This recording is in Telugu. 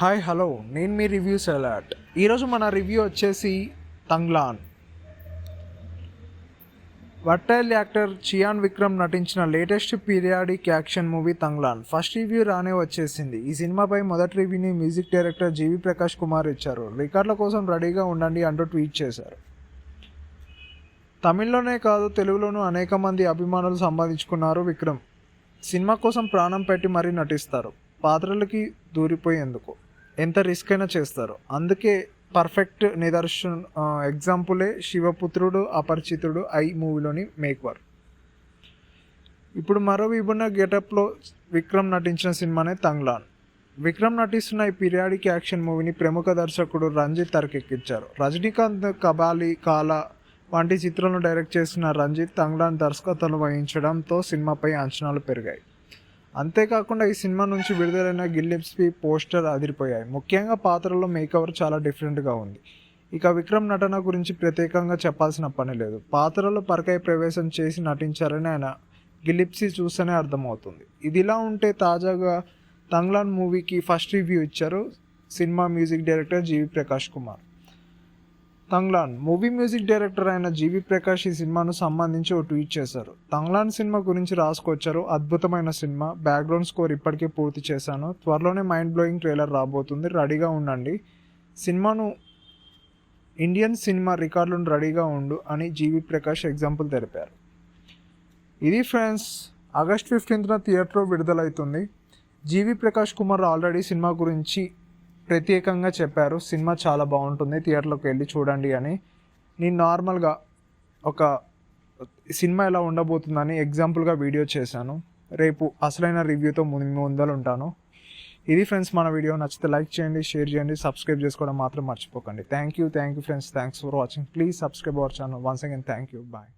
హాయ్ హలో, నేను మీ రివ్యూస్ అలర్ట్. ఈరోజు మన రివ్యూ వచ్చేసి తంగ్లాన్. వర్టైల్ యాక్టర్ చియాన్ విక్రమ్ నటించిన latest periodic action movie Thangalaan first review రానే వచ్చేసింది. ఈ సినిమాపై మొదటి రివ్యూని music director GV Prakash Kumar ఇచ్చారు. రికార్డుల కోసం రెడీగా ఉండండి అంటూ ట్వీట్ చేశారు. తమిళ్లోనే కాదు, తెలుగులోనూ అనేక మంది అభిమానులు సంపాదించుకున్నారు విక్రమ్. సినిమా కోసం ప్రాణం పెట్టి మరీ నటిస్తారు. పాత్రలకి దూరిపోయేందుకు ఎంత రిస్క్ అయినా చేస్తారు. అందుకే పర్ఫెక్ట్ ఎగ్జాంపులే శివపుత్రుడు అపరిచితుడు మూవీలోని మేక్వర్. ఇప్పుడు మరో విభిన్న గెటప్లో విక్రమ్ నటించిన సినిమానే తంగ్లాన్. విక్రమ్ నటిస్తున్న ఈ పీరియాడిక్ యాక్షన్ మూవీని ప్రముఖ దర్శకుడు రంజిత్ తెరకెక్కించారు. రజనీకాంత్ కబాలి, కాలా వంటి చిత్రాలను డైరెక్ట్ చేసిన రంజిత్ తంగ్లాన్ దర్శకత్వం వహించడంతో సినిమాపై అంచనాలు పెరిగాయి. అంతేకాకుండా ఈ సినిమా నుంచి విడుదలైన గిల్లెస్పీ పోస్టర్ అదిరిపోయాయి. ముఖ్యంగా పాత్రలో మేకవర్ చాలా డిఫరెంట్గా ఉంది. ఇక విక్రమ్ నటన గురించి ప్రత్యేకంగా చెప్పాల్సిన పని లేదు. పాత్రలో పరకాయ ప్రవేశం చేసి నటించారని ఆయన గిల్లెస్పీ చూస్తేనే అర్థమవుతుంది. ఇదిలా ఉంటే తాజాగా తంగ్లాన్ మూవీకి ఫస్ట్ రివ్యూ ఇచ్చారు సినిమా music director GV Prakash Kumar. Thangalaan movie music director అయిన జీవి ప్రకాష్ ఈ సినిమాను సంబంధించి ఓ ట్వీట్ చేశారు. తంగ్లాన్ సినిమా గురించి రాసుకొచ్చారు. అద్భుతమైన సినిమా, బ్యాక్గ్రౌండ్ స్కోర్ ఇప్పటికే పూర్తి చేశాను. త్వరలోనే మైండ్ బ్లోయింగ్ ట్రైలర్ రాబోతుంది, రెడీగా ఉండండి. సినిమాను ఇండియన్ సినిమా రికార్డులను రెడీగా ఉండు అని జీవి ప్రకాష్ ఎగ్జాంపుల్ తెలిపారు. ఇది ఫ్రెండ్స్, ఆగస్ట్ 15న థియేటర్లో విడుదలవుతుంది. జీవి ప్రకాష్ కుమార్ ఆల్రెడీ సినిమా గురించి ప్రత్యేకంగా చెప్పారు. సినిమా చాలా బాగుంటుంది, థియేటర్లోకి వెళ్ళి చూడండి అని. నేను నార్మల్గా ఒక సినిమా ఎలా ఉండబోతుందని ఎగ్జాంపుల్గా వీడియో చేశాను. రేపు అసలైన రివ్యూతో ముందలు ఉంటాను. ఇది ఫ్రెండ్స్ మన వీడియో. నచ్చితే లైక్ చేయండి, షేర్ చేయండి, సబ్స్క్రైబ్ చేసుకోవడం మాత్రం మర్చిపోకండి. Thank you friends, thanks for watching. Please subscribe our channel. Once again thank you, bye.